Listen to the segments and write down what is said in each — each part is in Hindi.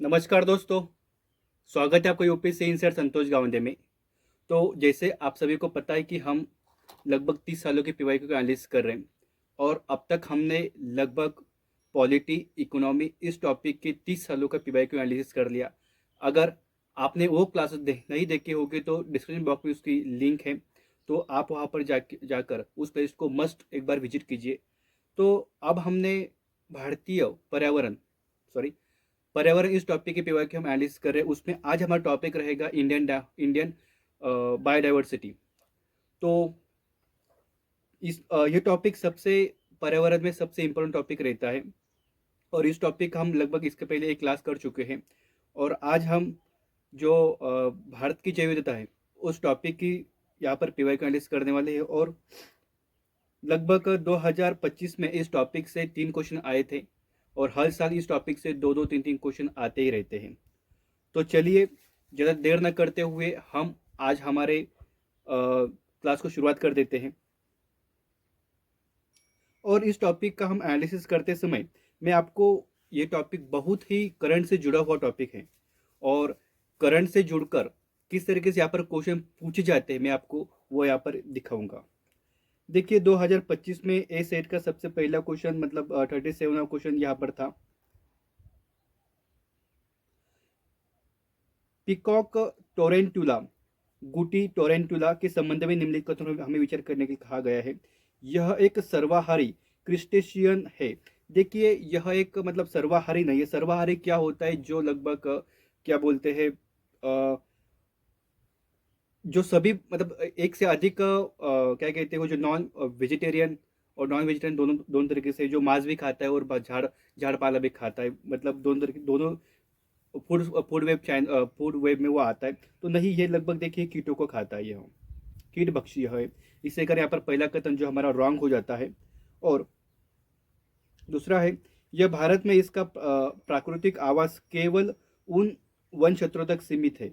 नमस्कार दोस्तों। स्वागत है आपका यूपीएससी इंसर्ट संतोष गावंडे में। तो जैसे आप सभी को पता है कि हम लगभग 30 सालों की पीवाईक्यू का एनालिसिस कर रहे हैं और अब तक हमने लगभग पॉलिटी इकोनॉमी इस टॉपिक के 30 सालों का पीवाईक्यू एनालिसिस कर लिया। अगर आपने वो क्लासेस नहीं देखे होंगे तो डिस्क्रिप्शन बॉक्स में उसकी लिंक है, तो आप वहाँ पर जाकर उस पेज को मस्ट एक बार विजिट कीजिए। तो अब हमने भारतीय पर्यावरण सॉरी पर्यावरण इस टॉपिक के पेपर की हम एनालिसिस कर रहे हैं। उसमें आज हमारा टॉपिक रहेगा इंडियन बायोडाइवर्सिटी। तो ये टॉपिक सबसे पर्यावरण में सबसे इम्पोर्टेंट टॉपिक रहता है और इस टॉपिक का हम लगभग इसके पहले एक क्लास कर चुके हैं। और आज हम जो भारत की जैव विविधता है उस टॉपिक की यहाँ पर पीवाई का एनालिसिस करने वाले हैं। और लगभग 2025 में इस टॉपिक से 3 क्वेश्चन आए थे और हर साल इस टॉपिक से दो दो तीन तीन क्वेश्चन आते ही रहते हैं। तो चलिए ज़्यादा देर न करते हुए हम आज हमारे क्लास को शुरुआत कर देते हैं। और इस टॉपिक का हम एनालिसिस करते समय मैं आपको ये टॉपिक बहुत ही करंट से जुड़ा हुआ टॉपिक है और करंट से जुड़कर किस तरीके से यहाँ पर क्वेश्चन पूछे जाते हैं मैं आपको वो यहाँ पर दिखाऊंगा। देखिए 2025 में ए सेट का सबसे पहला क्वेश्चन मतलब 37वां क्वेश्चन यहाँ पर था। पिकॉक टोरेंटुला गुटी टोरेंटुला के संबंध में निम्नलिखित हमें विचार करने के लिए कहा गया है। यह एक सर्वाहारी क्रिस्टेशियन है। देखिए यह एक मतलब सर्वाहारी नहीं है। सर्वाहारी क्या होता है, जो लगभग क्या बोलते हैं जो सभी मतलब एक से अधिक क्या कहते हैं जो नॉन वेजिटेरियन और नॉन वेजिटेरियन दोनों दोनों तरीके से, जो मांस भी खाता है और झाड़ पाला भी खाता है, मतलब दोनों फूड वेब में वो आता है। तो नहीं, ये लगभग देखिए कीटों को खाता है, यह कीट भक्षी है। इससे कर यहाँ पर पहला कथन जो हमारा रॉन्ग हो जाता है। और दूसरा है, यह भारत में इसका प्राकृतिक आवास केवल उन वन क्षेत्रों तक सीमित है।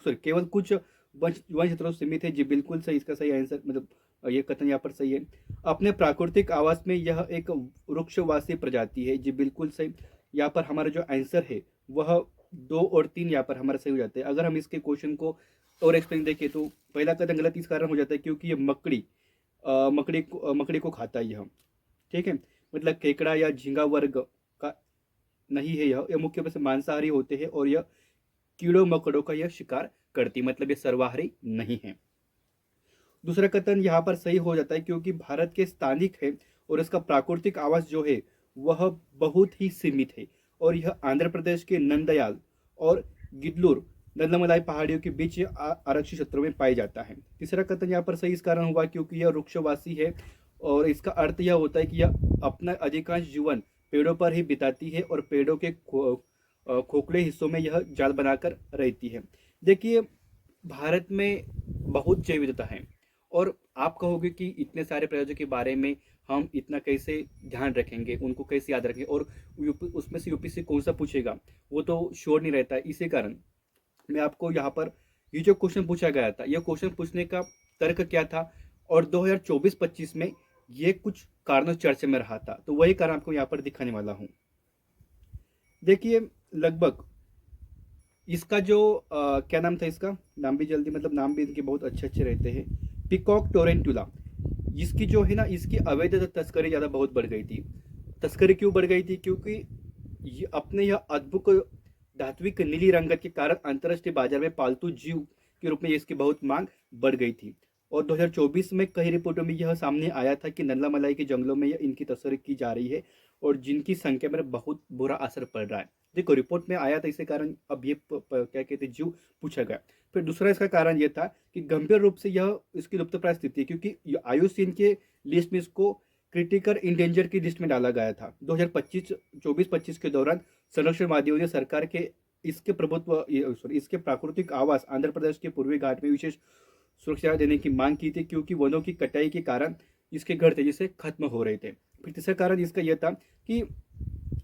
सॉरी, केवल कुछ वन क्षेत्रों से सीमित है। जी बिल्कुल सही, इसका सही आंसर मतलब ये कथन यहाँ पर सही है। अपने प्राकृतिक आवास में यह एक वृक्षवासी प्रजाति है। जी बिल्कुल सही। यहाँ पर हमारा जो आंसर है वह 2 और 3 यहाँ पर हमारा सही हो जाता है। अगर हम इसके क्वेश्चन को और एक्सप्लेन देखें तो पहला कथन गलत इस कारण हो जाता है क्योंकि ये मकड़ी को खाता है यह। ठीक है, मतलब केकड़ा या झींगा वर्ग का नहीं है यह मुख्य रूप से मांसाहारी होते हैं और यह कीड़ों मकड़ों का यह शिकार करती, मतलब ये सर्वाहारी नहीं है। दूसरा कथन यहाँ पर सही हो जाता है क्योंकि भारत के स्थानिक है और इसका प्राकृतिक आवास जो है वह बहुत ही सीमित है और यह आंध्र प्रदेश के नंदयाल और गिदलूर नंदमलाई पहाड़ियों के बीच आरक्षित क्षेत्रों में पाया जाता है। तीसरा कथन यहाँ पर सही इस कारण हुआ क्योंकि यह वृक्षवासी है और इसका अर्थ यह होता है कि यह अपना अधिकांश जीवन पेड़ों पर ही बिताती है और पेड़ों के खोखले हिस्सों में यह जाल बनाकर रहती है। देखिए भारत में बहुत जैव विविधता है और आप कहोगे कि इतने सारे प्रयोजों के बारे में हम इतना कैसे ध्यान रखेंगे, उनको कैसे याद रखेंगे और उसमें से यूपीएससी कौन सा पूछेगा वो तो श्योर नहीं रहता है। इसी कारण मैं आपको यहाँ पर ये जो क्वेश्चन पूछा गया था, यह क्वेश्चन पूछने का तर्क क्या था और 2024-25 में ये कुछ कारणों चर्चा में रहा था, तो वही कारण आपको यहाँ पर दिखाने वाला हूँ। देखिए लगभग इसका जो क्या नाम था, इसका नाम भी जल्दी मतलब नाम भी इनके बहुत अच्छे अच्छे रहते हैं। पिकॉक टोरेंटुला, इसकी जो है ना इसकी अवैध तस्करी ज़्यादा बहुत बढ़ गई थी। तस्करी क्यों बढ़ गई थी? क्योंकि ये अपने यह अद्भुत धात्विक नीली रंगत के कारण अंतरराष्ट्रीय बाजार में पालतू जीव के रूप में इसकी बहुत मांग बढ़ गई थी। और 2024 में कई रिपोर्टों में यह सामने आया था कि नल्ला मलाई के जंगलों में इनकी तस्करी की जा रही है और जिनकी संख्या में बहुत बुरा असर पड़ रहा है। देखो रिपोर्ट में आया था, इसी कारण अब ये क्या कहते हैं जीव पूछा गया। फिर दूसरा इसका कारण यह था कि गंभीर रूप से यह इसकी लुप्तप्राय स्थिति है क्योंकि आयुसीएन के लिस्ट में इसको क्रिटिकल इंडेंजर की लिस्ट में डाला गया था। 2024-25 के दौरान संरक्षणवादियों ने सरकार के इसके प्राकृतिक आवास आंध्र प्रदेश के पूर्वी घाट में विशेष सुरक्षा देने की मांग की थी क्योंकि वनों की कटाई के कारण इसके घर तेजी से खत्म हो रहे थे। फिर तीसरा कारण इसका यह था कि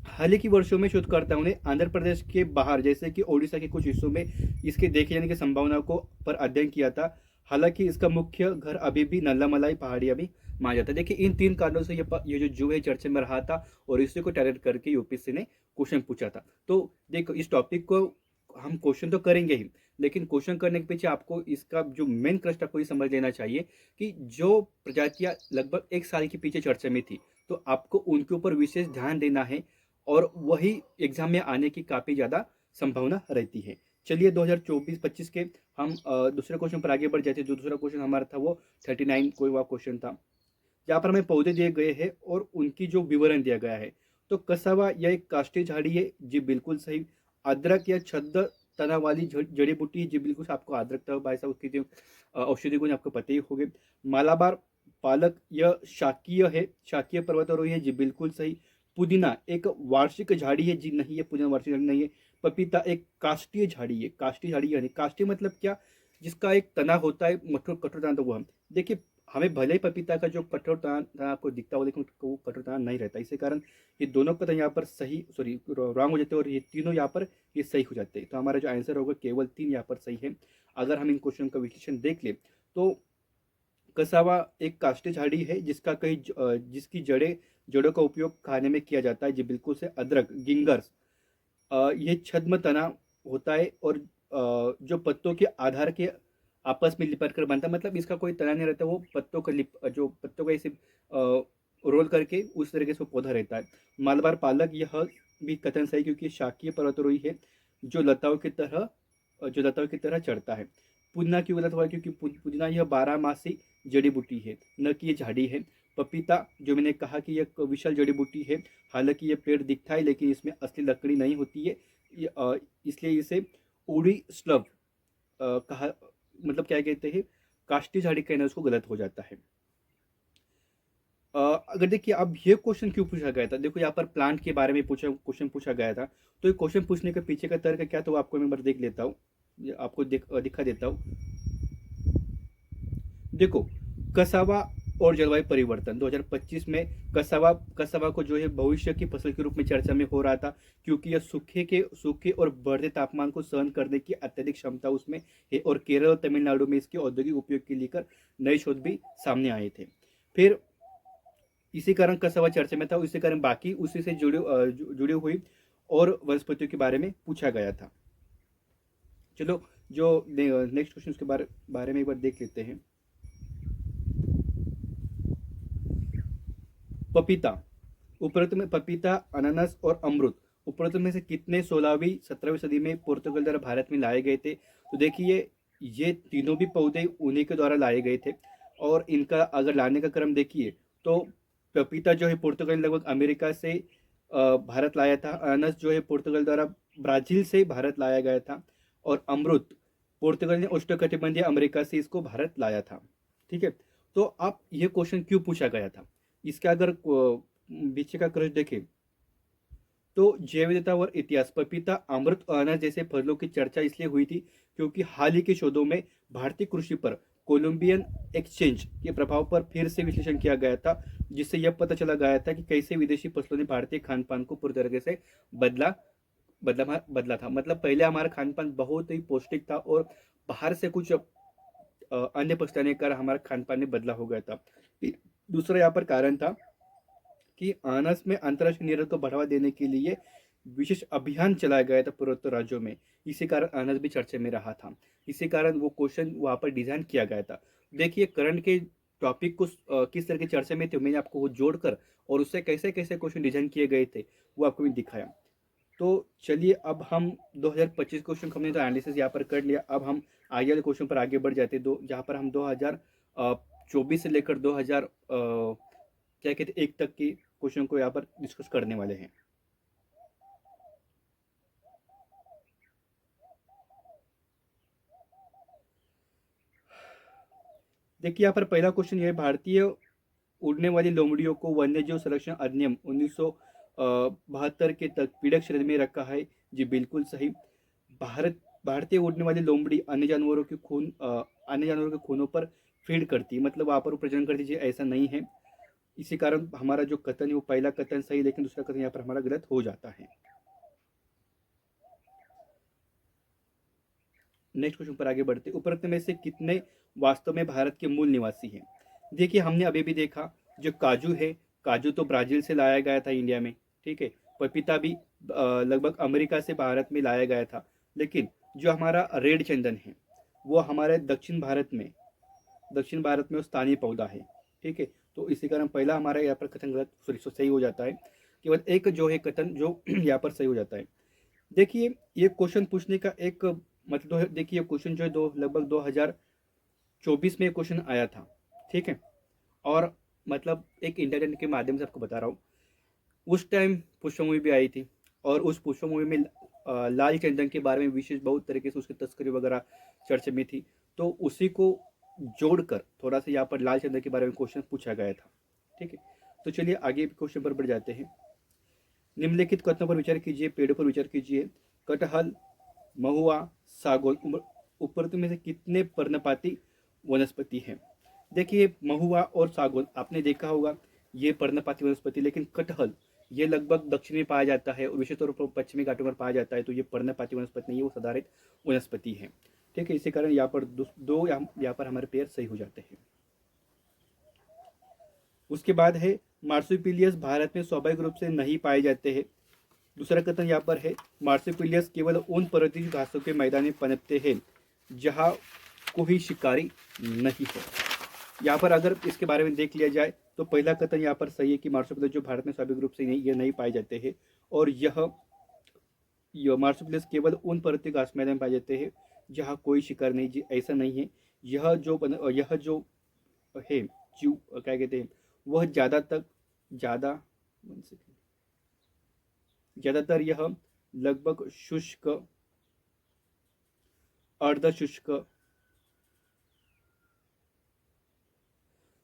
हाल ही के वर्षों में शोधकर्ताओं ने आंध्र प्रदेश के बाहर जैसे कि ओडिशा के कुछ हिस्सों में इसके देखे जाने की संभावना को पर अध्ययन किया था। हालांकि इसका मुख्य घर अभी भी नल्लामलाई पहाड़ियां में माना जाता है। देखिए इन 3 कारणों से ये जो जू है चर्चा में रहा था और इसी को टारगेट करके यूपीएससी ने क्वेश्चन पूछा था। तो देखो इस टॉपिक को हम क्वेश्चन तो करेंगे ही, लेकिन क्वेश्चन करने के पीछे आपको इसका जो मेन क्रस्ट आपको ये समझ लेना चाहिए कि जो प्रजातियां लगभग 1 साल के पीछे चर्चा में थी, तो आपको उनके ऊपर विशेष ध्यान देना है और वही एग्जाम में आने की काफ़ी ज़्यादा संभावना रहती है। चलिए 2024-25 के हम दूसरे क्वेश्चन पर आगे बढ़ जाते हैं। जो दूसरा क्वेश्चन हमारा था वो 39 कोई हुआ क्वेश्चन था। यहाँ पर हमें पौधे दिए गए हैं और उनकी जो विवरण दिया गया है। तो कसावा यह एक काष्ठी झाड़ी है जी, बिल्कुल सही। अदरक या छद्म तना वाली जड़ी बूटी है जी, बिल्कुल आपको अदरक था भाई साहब, उसकी जो औषधि गुण आपको पता ही होंगे। मालाबार पालक यह शाकीय है, शाकीय पर्वतारोही है जी, बिल्कुल सही। पुदीना एक वार्षिक झाड़ी है जी, नहीं है, पुदीना वार्षिक झाड़ी नहीं है। पपीता एक काष्ठीय झाड़ी है, काष्ठीय झाड़ी यानी काष्ठीय मतलब क्या, जिसका एक तना होता है, कठोर कठोर तना, तो वो हम देखिए हमें भले ही पपीता का जो कठोर तना आपको दिखता हो, लेकिन वो कठोर तना नहीं रहता। इसी कारण ये दोनों कथन यहाँ पर सही, सॉरी रॉन्ग हो जाते हैं और ये तीनों यहाँ पर ये सही हो जाते हैं। तो हमारा जो आंसर होगा केवल 3 यहाँ पर सही है। अगर हम इन क्वेश्चन का विश्लेषण देख ले तो कसावा एक काष्ठी झाड़ी है जिसका जिसकी जड़ों का उपयोग खाने में किया जाता है जी, बिल्कुल से। अदरक गिंगर्स ये छद्म तना होता है और जो पत्तों के आधार के आपस में लिपट कर बनता है, मतलब इसका कोई तना नहीं रहता, वो पत्तों का जो पत्तों का ऐसे रोल करके उस तरीके से वो पौधा रहता है। मालबार पालक यह भी कथन सही, क्योंकि शाकीय पर्वतरोही है जो लताओं की तरह चढ़ता है। पुदीना क्यों गलत हुआ, क्योंकि पुदीना यह 12 मासी जड़ी बूटी है, न कि ये झाड़ी है। पपीता जो मैंने कहा कि यह विशाल जड़ी बूटी है, हालांकि ये पेड़ दिखता है लेकिन इसमें असली लकड़ी नहीं होती है, इसलिए इसे उड़ी स्लव कहा, मतलब क्या कहते हैं, काष्ठी झाड़ी कहना उसको गलत हो जाता है। अगर देखिए अब ये क्वेश्चन क्यों पूछा गया था, देखो यहाँ पर प्लांट के बारे में क्वेश्चन पूछा गया था। तो ये क्वेश्चन पूछने के पीछे का तर्क क्या, तो आपको मैं एक बार देख लेता हूँ, आपको दिखा देता हूँ। देखो कसावा और जलवायु परिवर्तन 2025 में कसावा कसावा को जो है भविष्य की फसल के रूप में चर्चा में हो रहा था, क्योंकि यह सूखे और बढ़ते तापमान को सहन करने की अत्यधिक क्षमता उसमें है, और केरल और तमिलनाडु में इसके औद्योगिक उपयोग के लेकर नए शोध भी सामने आए थे। फिर इसी कारण कसावा चर्चा में था, इसी कारण बाकी उसी से जुड़ी हुई और वनस्पतियों के बारे में पूछा गया था। चलो जो नेक्स्ट क्वेश्चन के बारे में एक बार देख लेते हैं। पपीता, उपरोक्त में पपीता, अनानास और अमरूद उपरोक्त में से कितने 16वीं 17वीं सदी में पुर्तगाल द्वारा भारत में लाए गए थे, तो देखिए ये तीनों भी पौधे उन्हीं के द्वारा लाए गए थे। और इनका अगर लाने का क्रम देखिए तो पपीता जो है पुर्तगाल लगभग अमेरिका से भारत लाया था। अनानास जो है पुर्तगाल द्वारा ब्राजील से भारत लाया गया था। और अमरूद पुर्तगाल ने उष्णकटिबंधीय अमेरिका से इसको भारत लाया था। ठीक है, तो अब ये क्वेश्चन क्यों पूछा गया था, इसका अगर पीछे का क्रच देखें तो जैव विविधता और इतिहास, पपीता, अमृत और अनाज जैसे फसलों की चर्चा इसलिए हुई थी क्योंकि हाल ही के शोधों में भारतीय कृषि पर कोलंबियन एक्सचेंज के प्रभाव पर फिर से विश्लेषण किया गया था, जिससे यह पता चला गया था कि कैसे विदेशी फसलों ने भारतीय खान पान को पूरी तरीके से बदला बदला था। मतलब पहले हमारा खान पान बहुत ही पौष्टिक था और बाहर से कुछ अन्य पदार्थों के कारण हमारा खान पान में बदला हो गया था। दूसरा यहाँ पर कारण था कि अनानास में अंतर्राष्ट्रीय निर्यात को बढ़ावा देने के लिए विशेष अभियान चलाया गया था पूर्वोत्तर राज्यों में। इसी कारण अनानास भी चर्चे में रहा था। इसी कारण वो क्वेश्चन वहाँ पर डिजाइन किया गया था। देखिए करंट के टॉपिक को किस तरह की चर्चा में थे, मैंने आपको वो जोड़कर और उससे कैसे कैसे क्वेश्चन डिजाइन किए गए थे वो आपको भी दिखाया। तो चलिए अब हम 2025 क्वेश्चन हमने तो एनालिसिस यहाँ पर कर लिया। अब हम आगे वाले क्वेश्चन पर आगे बढ़ जाते हैं, दो जहाँ पर हम 2024 से लेकर 2000 क्या कहते हैं एक तक की क्वेश्चन को यहाँ पर डिस्कस करने वाले हैं। देखिए यहाँ पर पहला क्वेश्चन ये है, भारतीय उड़ने वाली लोमड़ियों को वन्यजीव संरक्षण अधिनियम 1972 के तक पीड़क श्रेणी में रखा है जी, बिल्कुल सही। भारतीय उड़ने वाली लोमड़ी अन्य जानवरों के खूनों पर फीड करती है, मतलब वहाँ पर वो प्रजनन करती है, ऐसा नहीं है। इसी कारण हमारा जो कथन है वो पहला कथन सही, लेकिन दूसरा कथन यहाँ पर हमारा गलत हो जाता है। नेक्स्ट क्वेश्चन पर आगे बढ़ते, उपरोक्त में से कितने वास्तव में भारत के मूल निवासी हैं। देखिए हमने अभी भी देखा जो काजू है, काजू तो ब्राज़ील से लाया गया था इंडिया में, ठीक है। पपीता भी लगभग अमेरिका से भारत में लाया गया था। लेकिन जो हमारा रेड चंदन है वो हमारे दक्षिण भारत में वो स्थानीय पौधा है, ठीक है। तो इसी कारण पहला हमारा यहाँ पर कथन गलत सही हो जाता है। केवल एक जो है कथन जो यहाँ पर सही हो जाता है। देखिए ये क्वेश्चन पूछने का एक मतलब देखिए क्वेश्चन जो है दो लगभग 2024 में ये क्वेश्चन आया था, ठीक है। और मतलब एक इंटरनेट के माध्यम से आपको बता रहा हूँ, उस टाइम पुष्पा मूवी भी आई थी और उस पुष्पा मूवी में लाल चंदन के बारे में विशेष बहुत तरीके से उसकी तस्करी वगैरह चर्चा में थी। तो उसी को जोड़कर थोड़ा सा यहाँ पर लाल चंदन के बारे में क्वेश्चन पूछा गया था, ठीक है। तो चलिए आगे क्वेश्चन पर बढ़ जाते हैं। निम्नलिखित कथनों पर विचार कीजिए, पेड़ों पर विचार कीजिए। कटहल, महुआ, सागौन उपरोक्त में से कितने पर्णपाती वनस्पति हैं? देखिए महुआ और सागौन आपने देखा होगा ये पर्णपाती वनस्पति, लेकिन कटहल ये लगभग दक्षिण में पाया जाता है और विशेष तौर पर पश्चिमी घाटों पर पाया जाता है। तो ये पर्णपाती वनस्पति नहीं है, वो सदाहरित वनस्पति है, ठीक है। इसी कारण यहाँ पर दो यहाँ पर हमारे पेयर सही हो जाते हैं। उसके बाद है मार्सुपिलियस भारत में स्वाभाविक रूप से नहीं पाए जाते हैं। दूसरा कथन यहाँ पर है मार्सुपिलियस केवल उन पर्वतीय घासों के मैदान में पनपते हैं जहाँ कोई शिकारी नहीं है। यहाँ पर अगर इसके बारे में देख लिया जाए तो पहला कथन यहाँ पर सही है कि मार्सुपिलियस जो भारत में स्वाभाविक रूप से नहीं पाए जाते हैं। और यह मार्सुपिलियस केवल उन पर्वतीय घास मैदान में पाए जाते हैं जहाँ कोई शिकार नहीं, जी ऐसा नहीं है। यह जो है जीव क्या कहते हैं वह ज़्यादातर यह लगभग शुष्क, अर्ध शुष्क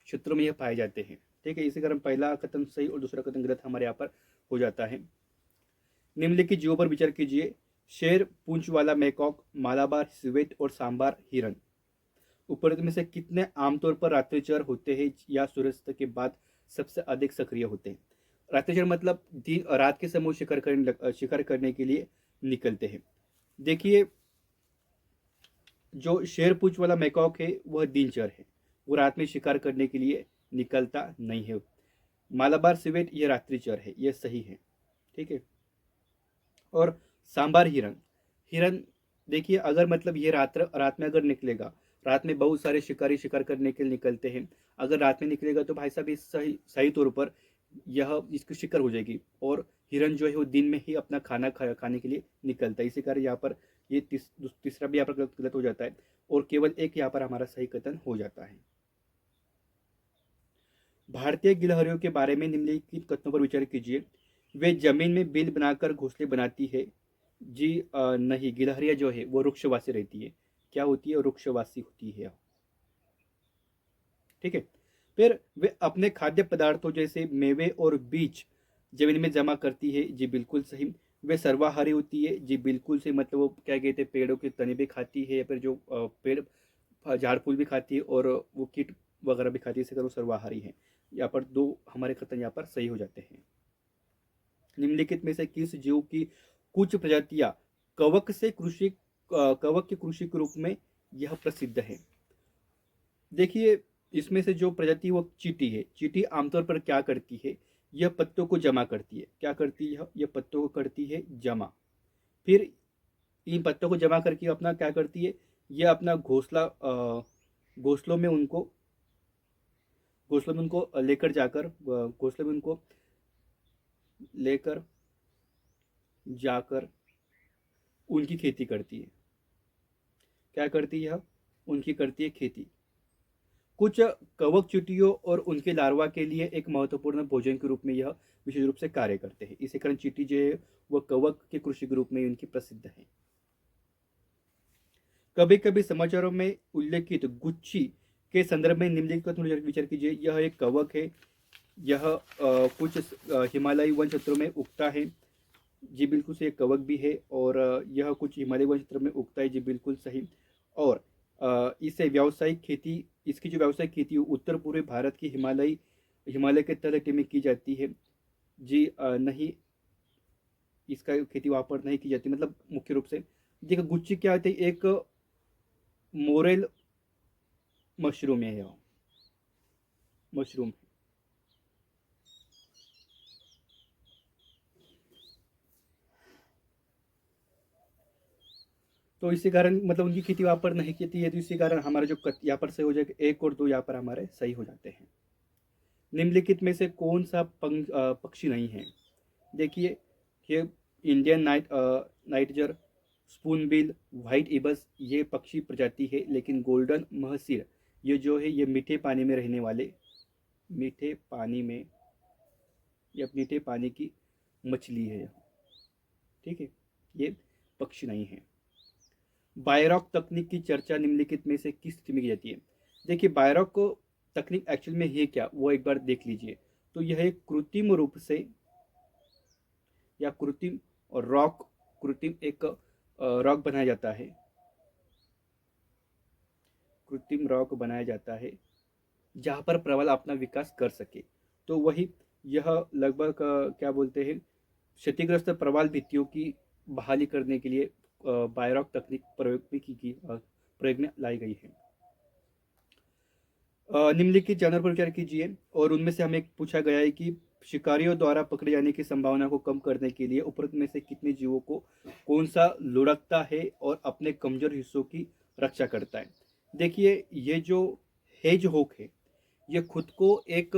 क्षेत्रों में यह पाए जाते हैं, ठीक है। इसी कारण पहला कथन सही और दूसरा कथन गलत हमारे यहाँ पर हो जाता है। निम्नलिखित जीवों पर विचार कीजिए। शेर, पूंछ वाला मैकॉक, मालाबार सिवेट और सांबार हिरन उपरोक्त में से कितने आमतौर पर रात्रिचर होते हैं या सूर्यास्त के बाद सबसे अधिक सक्रिय होते हैं? रात्रिचर मतलब दिन रात के समय शिकार करने के लिए निकलते हैं। देखिए जो शेर पूंछ वाला मैकॉक है वह दिनचर है, वो रात में शिकार करने के लिए निकलता नहीं है। मालाबार सिवेट ये रात्रिचर है, ये सही है, ठीक है। और सांबार हिरन, हिरन देखिए अगर मतलब ये रात में अगर निकलेगा, रात में बहुत सारे शिकारी शिकार करने के लिए निकलते हैं। अगर रात में निकलेगा तो भाई साहब इस सही सही तौर पर यह इसकी शिकार हो जाएगी। और हिरन जो है वो दिन में ही अपना खाने के लिए निकलता है। इसी कारण यहाँ पर ये तीसरा भी यहाँ पर गलत हो जाता है और केवल एक यहाँ पर हमारा सही कथन हो जाता है। भारतीय गिलहरियों के बारे में निम्नलिखित कथनों पर विचार कीजिए। वे जमीन में बिल बनाकर घोंसले बनाती है। जी नहीं, गिलहरियां जो है वो वृक्षवासी रहती है। क्या होती है? वृक्षवासी होती है, ठीक है। फिर वे अपने खाद्य पदार्थों जैसे मेवे और बीज जमीन में जमा करती है। जी बिल्कुल सही। वे सर्वाहारी होती है। जी बिल्कुल सही, मतलब वो क्या कहते हैं पेड़ों के तने भी खाती है या फिर जो पेड़ झाड़ फूल भी खाती है और वो कीट वगैरह भी खाती है, इसी कारण वो सर्वाहारी है। यहाँ पर दो हमारे कथन यहाँ पर सही हो जाते हैं। निम्नलिखित में से किस जीव की कुछ प्रजातियां कवक के कृषि के रूप में यह प्रसिद्ध है? देखिए इसमें से जो प्रजाति वो चींटी है। चींटी आमतौर पर क्या करती है? यह पत्तों को जमा करती है। क्या करती है? यह पत्तों को करती है जमा। फिर इन पत्तों को जमा करके अपना क्या करती है? यह अपना घोंसलों में उनको लेकर जाकर घोंसले में उनको लेकर जाकर उनकी खेती करती है। क्या करती है? उनकी करती है खेती। कुछ कवक चींटियों और उनके लार्वा के लिए एक महत्वपूर्ण भोजन के रूप में यह विशेष रूप से कार्य करते हैं। इसी कारण चींटी जो है वह कवक के कृषि के रूप में उनकी प्रसिद्ध है। कभी कभी समाचारों में उल्लेखित गुच्ची के संदर्भ में निम्नलिखित का विचार कीजिए। यह एक कवक है। यह कुछ हिमालयी वन क्षेत्रों में उगता है। जी बिल्कुल सही, कवक भी है। और यह कुछ हिमालयी वन क्षेत्र में उगता है। जी बिल्कुल सही। और इसे व्यावसायिक खेती इसकी जो व्यावसायिक खेती उत्तर पूर्वी भारत की हिमालय के तलहटी में की जाती है। जी नहीं, इसका खेती वहाँ पर नहीं की जाती, मतलब मुख्य रूप से। देखो गुच्ची क्या होती है? एक मोरेल मशरूम है यह, मशरूम। तो इसी कारण मतलब उनकी खेती वहाँ पर नहीं की है, तो इसी कारण हमारा जो यहाँ पर सही हो जाएगा, 1 और 2 यहाँ पर हमारे सही हो जाते हैं। निम्नलिखित में से कौन सा पक्षी नहीं है? देखिए, ये इंडियन नाइटजर, स्पूनबिल, व्हाइट इबस ये पक्षी प्रजाति है, लेकिन गोल्डन महसीर ये जो है ये मीठे पानी में रहने वाले, मीठे पानी में, या मीठे पानी की मछली है। ठीक है, ये पक्षी नहीं है। बायरॉक तकनीक की चर्चा निम्नलिखित में से किस स्थिति में की जाती है? देखिए, बायरॉक को तकनीक एक्चुअल में है क्या, वो एक बार देख लीजिए। तो यह एक कृत्रिम रूप से, या कृत्रिम और रॉक, कृत्रिम एक रॉक बनाया जाता है, कृत्रिम रॉक बनाया जाता है जहाँ पर प्रबल अपना विकास कर सके। तो वही यह लगभग क्या बोलते हैं, क्षतिग्रस्त प्रबल भित्तियों की बहाली करने के लिए बायरॉक तकनीक प्रयोग में लाई गई है। निम्नलिखित जानवर पर विचार कीजिए, और उनमें से हमें पूछा गया है कि शिकारियों द्वारा पकड़े जाने की संभावना को कम करने के लिए उपरोक्त में से कितने जीवों को कौन सा लुढ़कता है और अपने कमजोर हिस्सों की रक्षा करता है? देखिए, ये जो हेज होक है, ये खुद को एक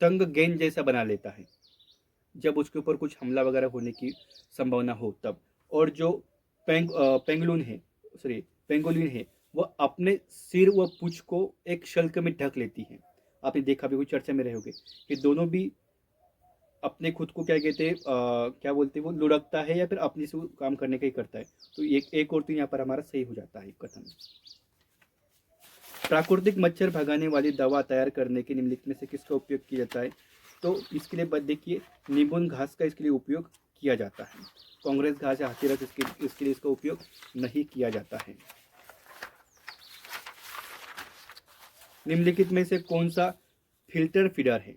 तंग गेंद जैसा बना लेता है जब उसके ऊपर कुछ हमला वगैरह होने की संभावना हो तब। और जो पेंगुलिन है, सॉरी पेंगोलिन है, वह अपने सिर व पूंछ को एक शल्क में ढक लेती है। आपने देखा भी, कोई चर्चा में रहोगे कि दोनों भी अपने खुद को क्या कहते हैं, क्या बोलते हैं, वो लुढ़कता है या फिर अपने से वो काम करने का ही करता है। तो एक और 3 यहाँ पर हमारा सही हो जाता है कथन। प्राकृतिक मच्छर भगाने वाली दवा तैयार करने के निम्नलिखित में से किसका उपयोग किया जाता है? तो इसके लिए देखिए, नींबून घास का इसके लिए उपयोग किया जाता है। कांग्रेस घास या हाथीरस इसके लिए इसका उपयोग नहीं किया जाता है। निम्नलिखित में से कौन सा फिल्टर फीडर है?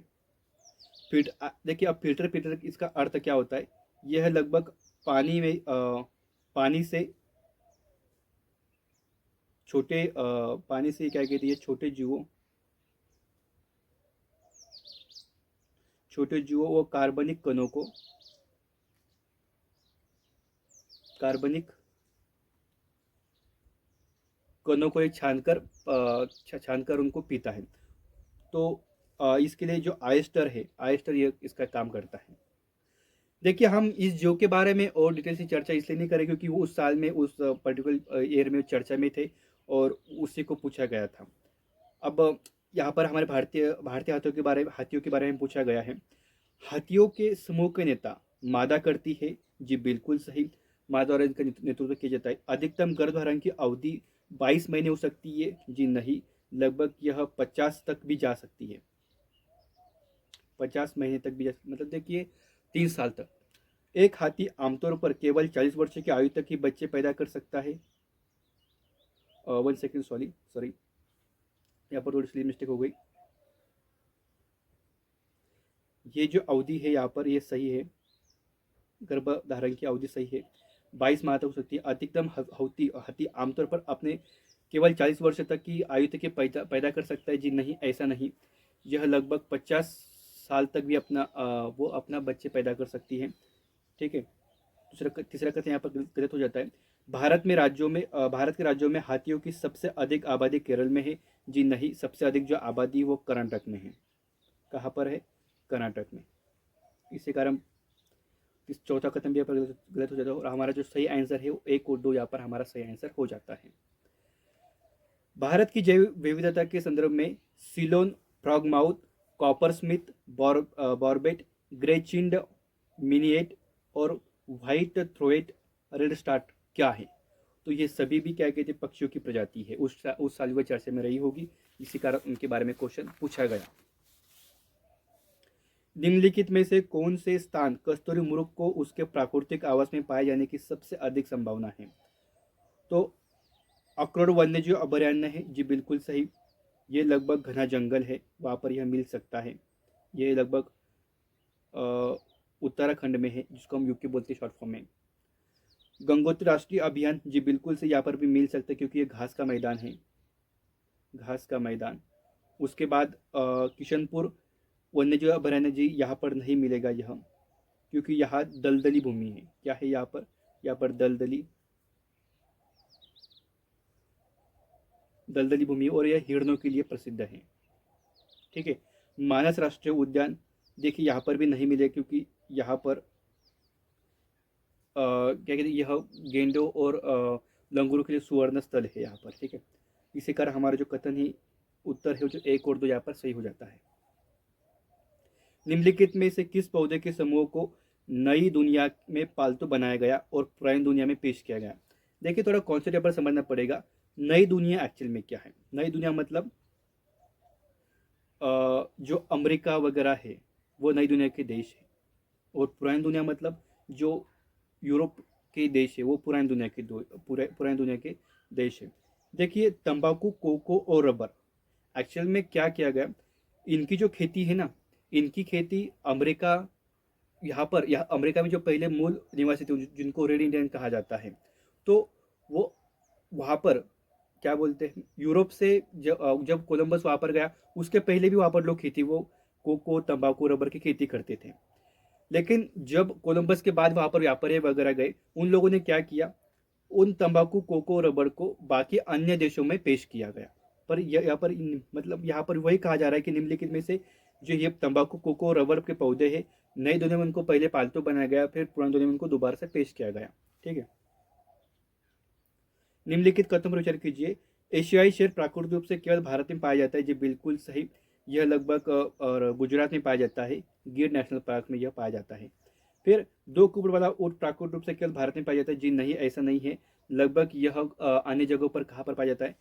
देखिए, अब फिल्टर फीडर इसका अर्थ क्या होता है? यह लगभग पानी में पानी से छोटे पानी से क्या कहते हैं, छोटे जीवों व कार्बनिक कणों को, कार्बनिक कणों को छानकर उनको पीता है। तो इसके लिए जो आयस्टर है, आयस्टर ये इसका काम करता है। देखिए, हम इस जो के बारे में और डिटेल से चर्चा इसलिए नहीं करें क्योंकि वो उस साल में उस पर्टिकुलर ईयर में चर्चा में थे और उसी को पूछा गया था। अब यहाँ पर हमारे भारतीय भारतीय हाथियों के बारे में पूछा गया है। हाथियों के समूह के नेता मादा करती है, जी बिल्कुल सही। मादा और इनका नेतृत्व किया जाता है। अधिकतम गर्भधारण की अवधि 22 महीने हो सकती है, जी नहीं, लगभग यह 50 तक भी जा सकती है। 50 महीने तक भी मतलब देखिए 3 साल तक। एक हाथी आमतौर पर केवल 40 वर्ष की आयु तक ही बच्चे पैदा कर सकता है। 1 सेकेंड, सॉरी सॉरी, यहाँ पर थोड़ी सी मिस्टेक हो गई। ये जो अवधि है यहाँ पर ये सही है, गर्भधारण की अवधि सही है, 22 माह तक हो सकती है। अधिकतम हाथी आमतौर पर अपने केवल 40 वर्ष तक की आयु तक पैदा कर सकता है, जी नहीं, ऐसा नहीं। यह लगभग 50 साल तक भी वो अपना बच्चे पैदा कर सकती है। ठीक है। तीसरा कथन यहाँ पर गलत हो जाता है। भारत के राज्यों में हाथियों की सबसे अधिक आबादी केरल में है, जी नहीं, सबसे अधिक जो आबादी वो कर्नाटक में है। कहाँ पर है? कर्नाटक में। इसी कारण इस चौथा कथन भी यहाँ पर गलत हो जाता है और हमारा जो सही आंसर है वो 1 और 2 यहाँ पर हमारा सही आंसर हो जाता है। भारत की जैव विविधता के संदर्भ में सिलोन, फ्रॉगमाउथ, कॉपरस्मिथ, बॉर्बेट, ग्रेचिंड, मिनिएट और व्हाइट थ्रोएट रेडस्टार्ट क्या है? तो ये सभी भी क्या कहते हैं, पक्षियों की प्रजाति है। उस साल वह चर्चा में रही होगी, इसी कारण उनके बारे में क्वेश्चन पूछा गया। निम्नलिखित में से कौन से स्थान कस्तूरी मृग को उसके प्राकृतिक आवास में पाए जाने की सबसे अधिक संभावना है? तो अक्रोड़ वन्यजीव अभयारण्य है, जी बिल्कुल सही। ये लगभग घना जंगल है, वहाँ पर यह मिल सकता है। ये लगभग उत्तराखंड में है, जिसको हम यूके बोलते हैं शॉर्ट फॉर्म में। गंगोत्री राष्ट्रीय अभियान, जी बिल्कुल से यहाँ पर भी मिल सकता है क्योंकि ये घास का मैदान है, घास का मैदान। उसके बाद किशनपुर वन्यजीव अभयारण्य जी यहाँ पर नहीं मिलेगा यह, क्योंकि यहाँ दलदली भूमि है। क्या है यहाँ पर दलदली दलदली भूमि और यह हिरणों के लिए प्रसिद्ध है। ठीक है। मानस राष्ट्रीय उद्यान देखिए यहाँ पर भी नहीं मिले, क्योंकि यहाँ पर क्या कहते हैं, यह गेंडों और लंगूरों के लिए सुवर्ण स्थल है यहाँ पर। ठीक है। इसी कारण हमारा जो कथन ही उत्तर है, जो 1 और 2 यहाँ पर सही हो जाता है। निम्नलिखित में से किस पौधे के समूह को नई दुनिया में पालतू बनाया गया और पुरानी दुनिया में पेश किया गया? देखिए, थोड़ा कॉन्सेप्ट यहाँ पर समझना पड़ेगा। नई दुनिया एक्चुअल में क्या है? नई दुनिया मतलब जो अमेरिका वगैरह है वो नई दुनिया के देश है, और पुरानी दुनिया मतलब जो यूरोप के देश है वो पुरानी दुनिया के पुरानी दुनिया के देश है। देखिए, तंबाकू, कोको और रबर एक्चुअल में क्या किया गया, इनकी जो खेती है ना, इनकी खेती अमेरिका, यहाँ अमेरिका में जो पहले मूल निवासी थे जिनको रेड इंडियन कहा जाता है, तो वो वहाँ पर क्या बोलते हैं, यूरोप से जब कोलंबस वहाँ पर गया उसके पहले भी वहाँ पर लोग खेती, वो कोको, तंबाकू, रबर की खेती करते थे। लेकिन जब कोलंबस के बाद वहाँ पर व्यापारी वगैरह गए, उन लोगों ने क्या किया, उन तंबाकू, कोको, रबर को बाकी अन्य देशों में पेश किया गया। पर यहाँ पर मतलब यहाँ पर वही कहा जा रहा है कि निम्नलिखित में से जो ये तंबाकू, कोको, रबर के पौधे हैं, नई दुनिया में उनको पहले पालतू बनाया गया, फिर पुरानी दुनिया में उनको दोबारा से पेश किया गया। ठीक है। निम्नलिखित कथन पर विचार कीजिए। एशियाई शेर प्राकृतिक रूप से केवल भारत में पाया जाता है। जी बिल्कुल सही। यह लगभग और गुजरात में पाया जाता है, गिर नेशनल पार्क में यह पाया जाता है। फिर 2 कुबड़ वाला ऊँट प्राकृतिक रूप से केवल भारत में पाया जाता है। जी नहीं, ऐसा नहीं है। लगभग यह अन्य जगहों पर कहाँ पर पाया जाता है,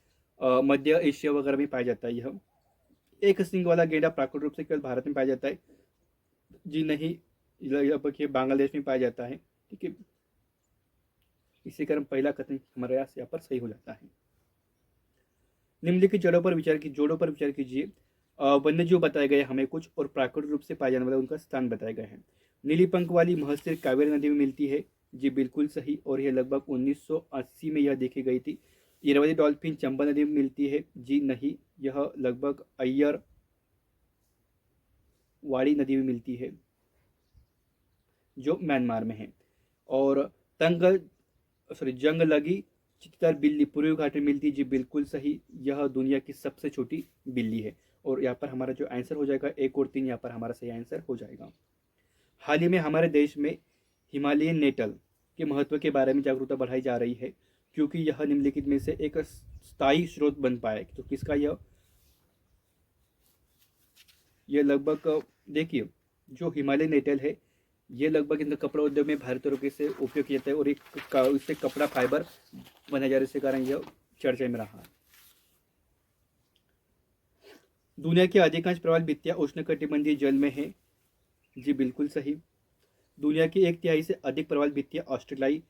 मध्य एशिया वगैरह में पाया जाता है। यह 1 सींग वाला गेंडा प्राकृतिक रूप से केवल भारत में पाया जाता है। जी नहीं, लगभग ये बांग्लादेश में पाया जाता है। ठीक है। इसी कारण पहला कथन हमारे यहाँ पर सही हो जाता है। निम्नलिखित जोड़ों पर विचार कीजिए। वन्यजीव बताए गए हमें कुछ, और प्राकृतिक रूप से पाए जाने वाले उनका स्थान बताए गए हैं। नीली पंख वाली महसीर कावेरी नदी में मिलती है। जी बिल्कुल सही, और यह लगभग 1980 में यह देखी गई थी। इरावती डॉल्फिन चंबल नदी में मिलती है। जी नहीं, यह लगभग अय्यर वाड़ी नदी में मिलती है जो म्यांमार में है। और जंग लगी चित्तर बिल्ली पूर्वी घाट में मिलती है। जी बिल्कुल सही, यह दुनिया की सबसे छोटी बिल्ली है। और यहाँ पर हमारा जो आंसर हो जाएगा 1 और 3, यहाँ पर हमारा सही आंसर हो जाएगा। हाल ही में हमारे देश में हिमालयन नेटल के महत्व के बारे में जागरूकता बढ़ाई जा रही है, क्योंकि यह निम्नलिखित में से एक स्थायी स्रोत बन पाए। तो किसका यह लगभग देखिए, जो हिमालयन नेटल है ये लगभग इनका कपड़ा उद्योग में भारतीय तरीके से उपयोग किया जाता है, और इससे कपड़ा फाइबर बनाया जा रहा है। इसके कारण यह चर्चा में रहा। दुनिया की अधिकांश प्रवाल भित्तियां उष्णकटिबंधीय जल में है। जी बिल्कुल सही। दुनिया की 1/3 से अधिक प्रवाल भित्तियां ऑस्ट्रेलियाई,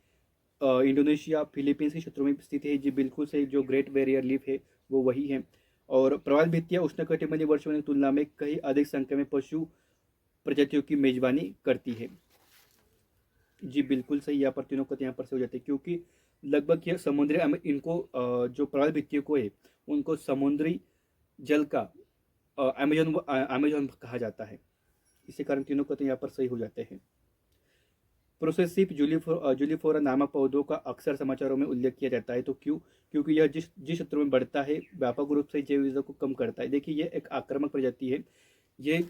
इंडोनेशिया, फिलीपींस के क्षेत्रों में स्थित है। जी बिल्कुल सही। जो ग्रेट बैरियर रीफ है वो वही है। और प्रवाल भित्तियां उष्णकटिबंधीय वर्षों की तुलना में कहीं अधिक संख्या में पशु प्रजातियों की मेजबानी करती है। जी बिल्कुल सही। यहाँ पर तीनों कथन यहाँ पर से हो जाते हैं, क्योंकि लगभग यह समुद्री इनको जो प्रवाल भित्तियों को है उनको समुद्री जल का अमेजोन कहा जाता है। इसी कारण तीनों कथन यहाँ पर सही हो जाते हैं। प्रोसेसिव जूलिफोरा नामक पौधों का अक्सर समाचारों में उल्लेख किया जाता है। तो क्यों? क्योंकि यह जिस क्षेत्रों में बढ़ता है व्यापक रूप से जैव विविधता को कम करता है। देखिए, यह एक आक्रामक प्रजाति है। ये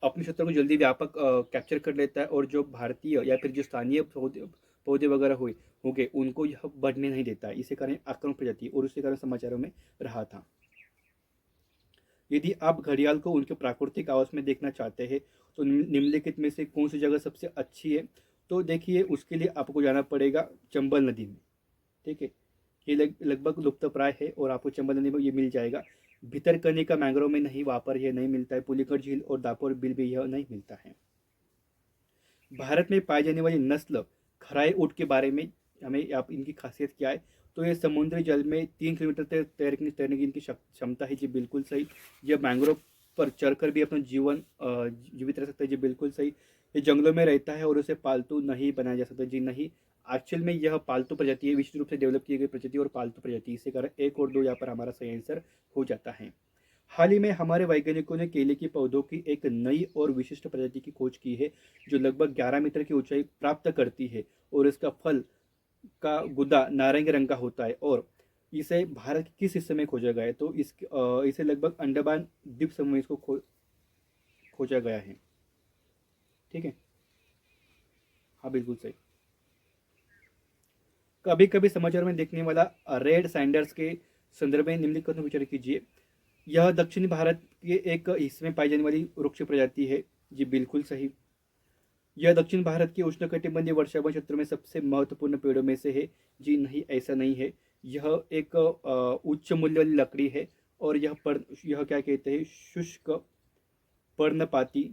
अपने क्षेत्र को जल्दी व्यापक कैप्चर कर लेता है, और जो भारतीय या फिर जो स्थानीय पौधे वगैरह होंगे उनको यह बढ़ने नहीं देता है। इसी कारण आक्रामक प्रजाति, और उसी कारण समाचारों में रहा था। यदि आप घड़ियाल को उनके प्राकृतिक आवास में देखना चाहते हैं तो निम्नलिखित में से कौन सी जगह सबसे अच्छी है? तो देखिए, उसके लिए आपको जाना पड़ेगा चंबल नदी में। ठीक है। ये लगभग लुप्तप्राय है, और आपको चंबल नदी में ये मिल जाएगा। भितरकनिका मैंग्रोव में नहीं, वहाँ पर यह नहीं मिलता है। पुलिकट झील और दापोर बिल भी यह नहीं मिलता है। भारत में पाई जाने वाली नस्ल खराई ऊँट के बारे में हमें आप इनकी खासियत क्या है? तो ये समुद्री जल में 3 किलोमीटर तक तैरने की इनकी क्षमता है। जी बिल्कुल सही। यह मैंग्रोव पर चढ़कर भी अपना जीवन जीवित रह सकता है। जी बिल्कुल सही। ये जंगलों में रहता है और उसे पालतू नहीं बनाया जा सकता। जी नहीं, एक्चुअल में यह पालतू प्रजाति है, विशेष रूप से डेवलप की गई प्रजाति और पालतू प्रजाति। इसी कारण 1 और 2 यहाँ पर हमारा सही आंसर हो जाता है। हाल ही में हमारे वैज्ञानिकों ने केले के पौधों की एक नई और विशिष्ट प्रजाति की खोज की है जो लगभग 11 मीटर की ऊंचाई प्राप्त करती है और इसका फल का गुदा नारंगी रंग का होता है। और इसे भारत के किस हिस्से में खोजा गया है? तो इसे लगभग अंडमान द्वीप समूह में इसको खोजा गया है। ठीक है, हाँ बिल्कुल सही। कभी कभी समाचार में देखने वाला रेड सैंडर्स के संदर्भ में निम्नलिखित का विचार कीजिए। यह दक्षिण भारत के एक हिस्से में पाई जाने वाली वृक्ष प्रजाति है। जी बिल्कुल सही। यह दक्षिण भारत के उष्णकटिबंधीय वर्षावन क्षेत्र में सबसे महत्वपूर्ण पेड़ों में से है। जी नहीं, ऐसा नहीं है। यह एक उच्च मूल्य वाली लकड़ी है और यह क्या कहते हैं, शुष्क पर्णपाती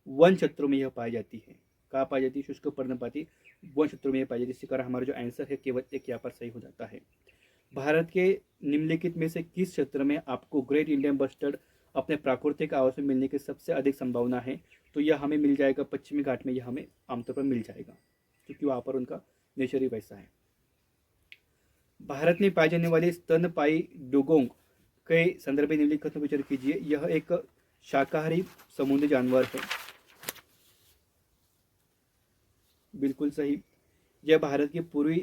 वन क्षेत्रों में यह पाई जाती है। कहाँ पाई जाती है? शुष्क पर्णपाती वन क्षेत्रों में यह पाई जाती है। इसी कारण हमारा जो आंसर है केवल एक यहाँ पर सही हो जाता है। भारत के निम्नलिखित में से किस क्षेत्र में आपको ग्रेट इंडियन बस्टर्ड अपने प्राकृतिक आवास में मिलने की सबसे अधिक संभावना है? तो यह हमें मिल जाएगा पश्चिमी घाट में, यह हमें आमतौर पर मिल जाएगा क्योंकि वहाँ पर उनका नेचर ही वैसा है। भारत में पाई जाने वाली स्तनपायी डुगोंग के संदर्भ में निम्नलिखित में विचार कीजिए। यह एक शाकाहारी समुद्री जानवर है। बिल्कुल सही। यह भारत के पूरे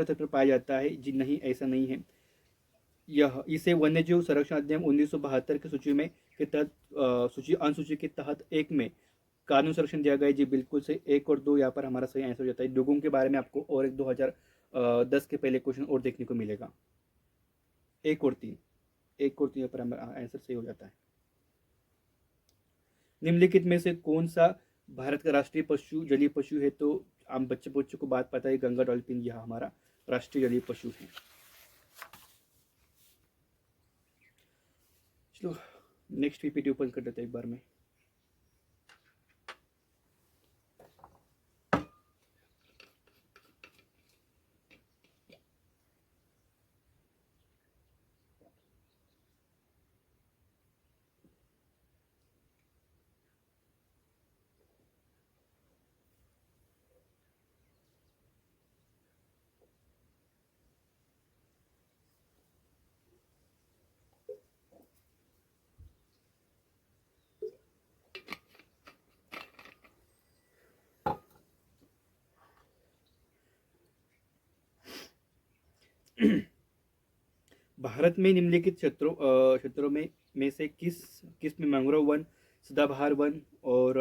तट पर पाया जाता है। जी नहीं, ऐसा नहीं है। यह इसे वन्यजीव संरक्षण अधिनियम 1972 की सूची में के तहत सूची अनुसूची के तहत एक में कानून संरक्षण दिया गया है। जी बिल्कुल सही। एक और दो यहाँ पर हमारा सही आंसर हो जाता है। डुगोंग के बारे में आपको और एक 2010 के पहले क्वेश्चन और देखने को मिलेगा। एक और तीन, एक और तीन यहाँ पर हमारा आंसर सही हो जाता है। निम्नलिखित में से कौन सा भारत का राष्ट्रीय पशु जलीय पशु है? तो आम बच्चों को बात पता है, गंगा डॉल्फिन यह हमारा राष्ट्रीय जलीय पशु है। चलो नेक्स्ट पीपीटी ओपन कर देते हैं एक बार में। भारत में निम्नलिखित क्षेत्रों में से किस में मैंग्रोव वन, सदाबहार वन और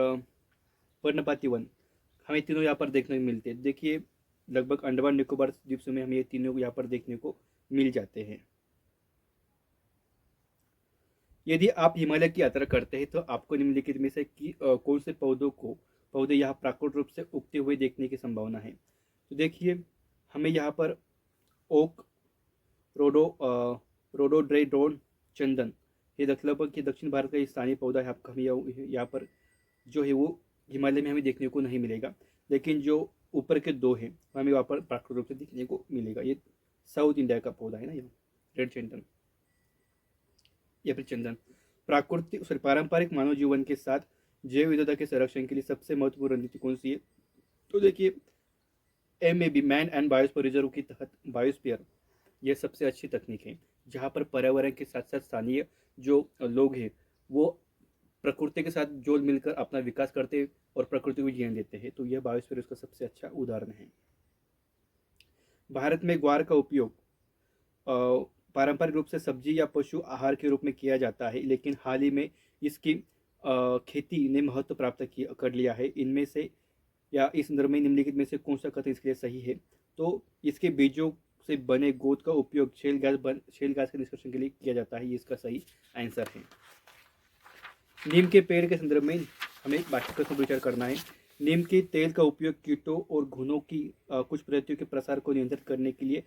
पर्णपाती वन हमें तीनों यहाँ पर देखने को मिलते हैं? देखिए लगभग अंडमान निकोबार द्वीप समूह में हमें ये तीनों यहाँ पर देखने को मिल जाते हैं। यदि आप हिमालय की यात्रा करते हैं तो आपको निम्नलिखित में से कौन से पौधे यहाँ प्राकृतिक रूप से उगते हुए देखने की संभावना है? तो देखिए हमें यहाँ पर ओक, रोडो रोडोड्रेडोन, चंदन, ये लगभग कि दक्षिण भारत का स्थानीय पौधा है। आपका हमें यहाँ पर जो है वो हिमालय में हमें देखने को नहीं मिलेगा, लेकिन जो ऊपर के दो हैं हमें वहाँ पर प्राकृतिक रूप से देखने को मिलेगा। ये साउथ इंडिया का पौधा है ना, ये रेड चंदन या फिर चंदन। पारंपरिक मानव जीवन के साथ जैव विविधता के संरक्षण के लिए सबसे महत्वपूर्ण रणनीति कौन सी है? तो देखिए MAB man and biosphere reserve के तहत बायोस्फीयर यह सबसे अच्छी तकनीक है जहाँ पर पर्यावरण के साथ साथ स्थानीय जो लोग हैं वो प्रकृति के साथ जोड़ मिलकर अपना विकास करते हैं और प्रकृति को जीवन देते हैं। तो यह बायोस्फीयर उसका सबसे अच्छा उदाहरण है। भारत में ग्वार का उपयोग पारंपरिक रूप से सब्जी या पशु आहार के रूप में किया जाता है, लेकिन हाल ही में इसकी खेती ने महत्व प्राप्त कर लिया है। इनमें से या इस संदर्भ में निम्नलिखित में से कौन सा कथन इसके लिए सही है? तो इसके बीजों से बने गोंद का उपयोग शेल गैस के निष्कर्षण के लिए किया जाता है। ये इसका सही आंसर है। नीम के पेड़ के संदर्भ में हमें बाकी का विचार करना है। नीम के तेल का उपयोग कीटों और घुनों की कुछ प्रजातियों के प्रसार को नियंत्रित करने के लिए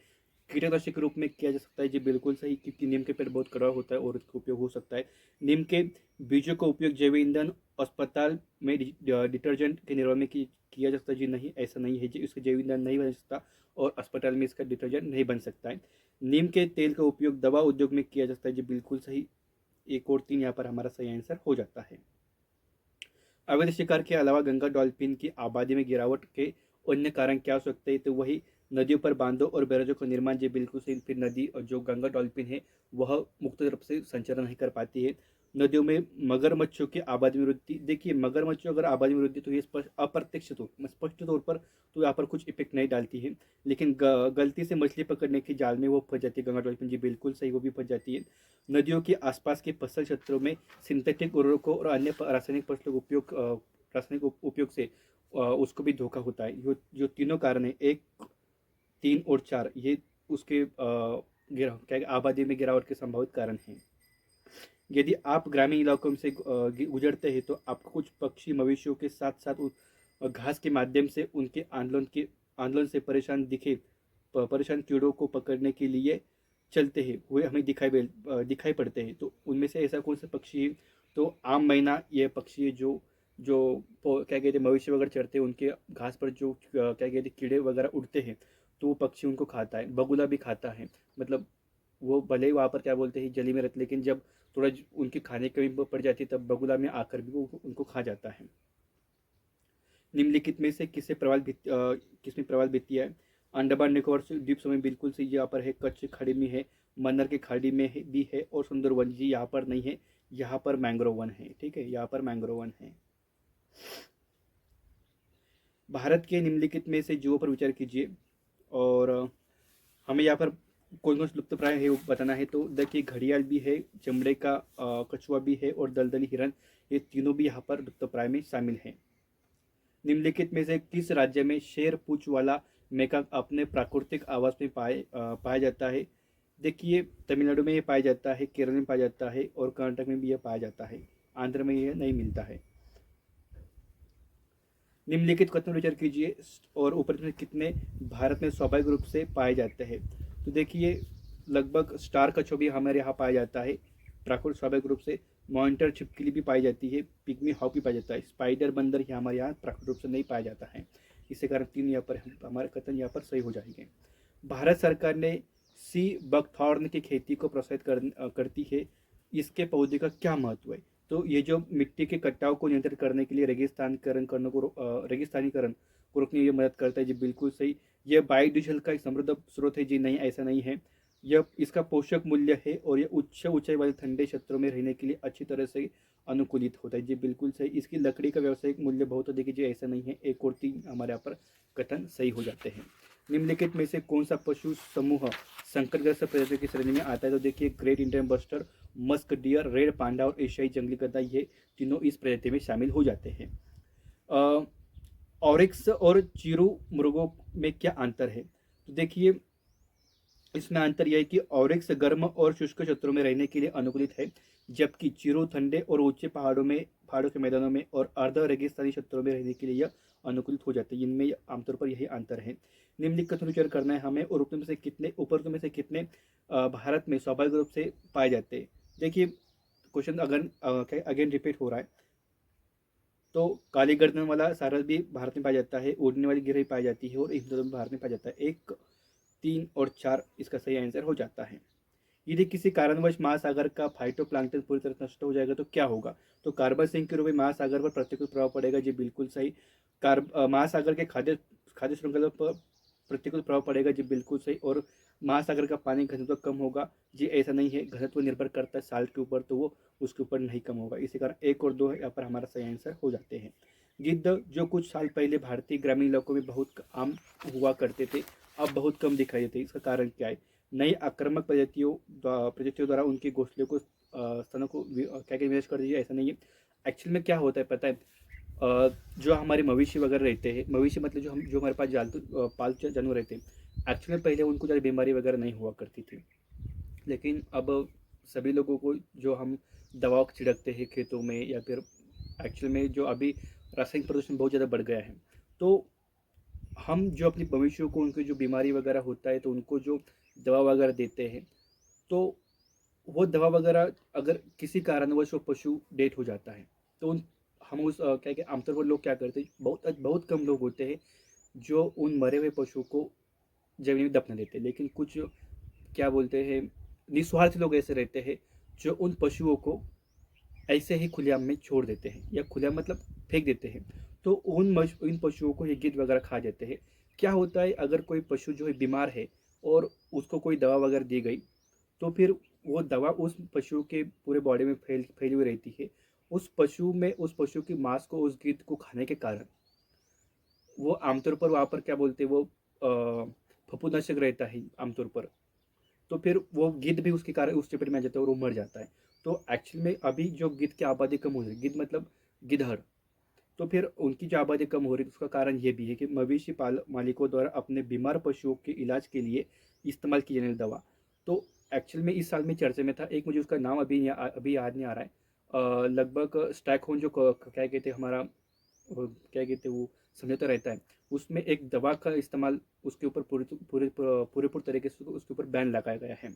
कीटनाशक के रूप में किया जा सकता है। जी बिल्कुल सही, क्योंकि नीम के पेड़ बहुत कड़वा होता है और इसका उपयोग हो सकता है। नीम के बीजों का उपयोग जैव ईंधन, अस्पताल में डिटर्जेंट के निर्माण में किया जा सकता है। जी नहीं, ऐसा नहीं है जी, इसका जैव ईंधन नहीं बन सकता और अस्पताल में इसका डिटर्जेंट नहीं बन सकता है। नीम के तेल का उपयोग दवा उद्योग में किया जा सकता है। जी बिल्कुल सही। एक और तीन यहाँ पर हमारा सही आंसर हो जाता है। अवैध शिकार के अलावा गंगा डॉल्फिन की आबादी में गिरावट के अन्य कारण क्या हो सकते हैं? तो वही नदियों पर बांधों और बैराजों का निर्माण जी बिल्कुल सही। फिर नदी और जो गंगा डॉल्फिन है वह मुक्त रूप से संचरण नहीं कर पाती है। नदियों में मगरमच्छों की आबादी में वृद्धि, देखिए मगरमच्छों अगर आबादी में वृद्धि तो ये अप्रत्यक्ष तौर स्पष्ट तौर पर तो यहाँ पर कुछ इफेक्ट नहीं डालती है, लेकिन गलती से मछली पकड़ने की जाल में वो फंस जाती है गंगा डॉल्फिन जी बिल्कुल सही, वो भी फंस जाती है। नदियों के आसपास के फसल क्षेत्रों में सिंथेटिक उर्वरकों और अन्य रासायनिक फसलों के रासायनिक उपयोग से उसको भी धोखा होता है। जो तीनों कारण है, 1, 3 और 4, ये उसके क्या आबादी में गिरावट के संभावित कारण हैं। यदि आप ग्रामीण इलाकों से गुजरते हैं तो आपको कुछ पक्षी मवेशियों के साथ साथ घास के माध्यम से उनके आंदोलन से परेशान कीड़ों को पकड़ने के लिए चलते हैं हुए हमें दिखाई पड़ते हैं। तो उनमें से ऐसा कौन सा पक्षी है? तो आम मैना ये पक्षी है जो जो क्या कहते हैं मवेशी वगैरह चढ़ते हैं, उनके घास पर जो क्या कहते हैं कीड़े वगैरह उड़ते हैं तो वो पक्षी उनको खाता है। बगुला भी खाता है, मतलब वो भले ही वहाँ पर क्या बोलते हैं जली में रहते, लेकिन जब थोड़ा उनके खाने की कमी पड़ जाती है तब बगुला में आकर भी वो उनको खा जाता है। निम्नलिखित में से किसमें प्रवाल भित्ति है? अंडमान निकोबार द्वीप समूह बिल्कुल सही यहाँ पर है। कच्छ खाड़ी में है, मन्नार की खाड़ी में भी है, और सुंदरवन जी यहाँ पर नहीं है, यहाँ पर मैंग्रोव वन है। ठीक है, यहाँ पर मैंग्रोव वन है। भारत के निम्नलिखित में से जीवों पर विचार कीजिए, और हमें यहाँ पर कौन कौन से लुप्त प्राय है वो बताना है। तो देखिए घड़ियाल भी है, चमड़े का कछुआ भी है, और दलदली हिरन, ये तीनों भी यहाँ पर लुप्त प्राय में शामिल हैं। निम्नलिखित में से किस राज्य में शेर पूंछ वाला मेकाक अपने प्राकृतिक आवास में पाया जाता है? देखिए तमिलनाडु में ये पाया जाता है, केरल में पाया जाता है, और कर्नाटक में भी यह पाया जाता है। आंध्र में यह नहीं मिलता है। निम्नलिखित कथन विचार कीजिए, और ऊपर में कितने भारत में स्वाभाविक रूप से पाए जाते हैं? तो देखिए लगभग स्टार कछुआ भी हमारे यहाँ पाया जाता है प्राकृतिक स्वाभाविक रूप से। मॉनिटर छिपकली भी पाई जाती है, पिग्मी हॉक भी पाया जाता है। स्पाइडर बंदर ही हमारे यहाँ प्राकृतिक रूप से नहीं पाया जाता है। इसी कारण 3 यहाँ पर हमारे कथन यहाँ पर सही हो जाएंगे। भारत सरकार ने सी बकथॉर्न की खेती को प्रोत्साहित करती है, इसके पौधे का क्या महत्व है? तो ये जो मिट्टी के कटाव को नियंत्रित करने के लिए रेगिस्तानीकरण को रोकने में मदद करता है जी बिल्कुल सही। यह बायोडीजल का एक समृद्ध स्रोत है जी नहीं, ऐसा नहीं है। यह इसका पोषक मूल्य है, और यह उच्च ऊंचाई वाले ठंडे क्षेत्रों में रहने के लिए अच्छी तरह से अनुकूलित होता है जी बिल्कुल सही। इसकी लकड़ी का व्यावसायिक मूल्य बहुत अधिक है जी, ऐसा नहीं है। 1 और 3 हमारे यहाँ पर कथन सही हो जाते हैं। निम्नलिखित में से कौन सा पशु समूह संकटग्रस्त प्रजातियों की श्रेणी में आता है? तो देखिए great Indian bustard, musk deer, red panda और एशियाई जंगली गधा, ये तीनों इस प्रजाति में शामिल हो जाते हैं। ऑरिक्स और चिरू मुर्गों में क्या अंतर है? तो देखिए इसमें अंतर यह है कि ऑरिक्स गर्म और शुष्क क्षेत्रों में रहने के लिए अनुकूलित है, जबकि चिरू ठंडे और ऊंचे पहाड़ों के मैदानों में और अर्ध रेगिस्तानी क्षेत्रों में रहने के लिए यह अनुकूलित हो जाते हैं। इनमें आमतौर पर यही अंतर है। निम्नलिखित कथन विचार करना है हमें, और ऊपर में से कितने भारत में स्वाभाविक रूप से पाए जाते हैं? देखिए क्वेश्चन अगेन रिपीट हो रहा है। तो काली गर्दन वाला सारस भी भारत में पाया जाता है, उड़ने वाली गिरह पाई जाती है, और हिंदुस्तान में भारत में पाया जाता है। 1, 3 और 4 इसका सही आंसर हो जाता है। यदि किसी कारणवश महासागर का फाइटोप्लैंक्टन पूरी तरह नष्ट हो जाएगा तो क्या होगा? तो कार्बन सिंक के रूप में महासागर पर प्रतिकूल प्रभाव पड़ेगा जी बिल्कुल सही। महासागर के खाद्य खाद्य श्रृंखला पर प्रतिकूल प्रभाव पड़ेगा जी बिल्कुल सही। और महासागर का पानी घनत्व कम होगा जी, ऐसा नहीं है। घनत्व निर्भर करता है साल्ट के ऊपर, तो वो उसके ऊपर नहीं कम होगा। इसी कारण 1 और 2 यहाँ पर हमारा सही आंसर हो जाते हैं। गिद्ध जो कुछ साल पहले भारतीय ग्रामीण इलाकों में बहुत आम हुआ करते थे, अब बहुत कम दिखाई देते। इसका कारण क्या है? नई आक्रामक प्रजातियों द्वारा उनके घोंसले को स्तनों को क्या विनाश कर दीजिए, ऐसा नहीं है। एक्चुअल में क्या होता है पता है? जो हमारे मवेशी वगैरह रहते हैं, मवेशी मतलब जो हमारे पास पालतू जानवर रहते हैं, एक्चुअल में पहले उनको ज़्यादा बीमारी वगैरह नहीं हुआ करती थी, लेकिन अब सभी लोगों को जो हम दवा छिड़कते हैं खेतों में, या फिर एक्चुअल में जो अभी रासायनिक प्रदूषण बहुत ज़्यादा बढ़ गया है, तो हम जो अपनी मवेशियों को उनकी जो बीमारी वगैरह होता है तो उनको जो दवा वगैरह देते हैं, तो वो दवा वगैरह अगर किसी कारणवश वो पशु डेथ हो जाता है तो हम उस क्या क्या आमतौर पर लोग क्या करते हैं, बहुत बहुत कम लोग होते हैं जो उन मरे हुए पशु को जमीन में दफना देते हैं, लेकिन कुछ क्या बोलते हैं निस्वार्थ लोग ऐसे रहते हैं जो उन पशुओं को ऐसे ही खुलेआम में छोड़ देते हैं, या खुलेआम मतलब फेंक देते हैं। तो उन पशुओं को ये गिद्ध वगैरह खा जाते हैं। क्या होता है अगर कोई पशु जो है बीमार है और उसको कोई दवा वगैरह दी गई, तो फिर वो दवा उस पशु के पूरे बॉडी में फैली हुई रहती है। उस पशु की मांस को उस गिद्ध को खाने के कारण वो आमतौर पर वहाँ पर क्या बोलते हैं वो फफूंदनाशक रहता है आमतौर पर। तो फिर वो गिद्ध भी उसके कारण उस चपेट में आ जाता है और वो मर जाता है। तो एक्चुअल में अभी जो गिद्ध की आबादी कम हो रही है, गिद्ध मतलब गिद्धड़, तो फिर उनकी जो आबादी कम हो रही है उसका कारण ये भी है कि मवेशी पाल मालिकों द्वारा अपने बीमार पशुओं के इलाज के लिए इस्तेमाल की जाने वाली दवा। तो एक्चुअल में इस साल में चर्चा में था एक, मुझे उसका नाम अभी याद नहीं आ रहा है। लगभग स्टैकहोम जो क्या कहते हैं हमारा क्या कहते हैं वो समझौता रहता है, उसमें एक दवा का इस्तेमाल उसके ऊपर पूरे तरीके से उसके ऊपर बैन लगाया गया है।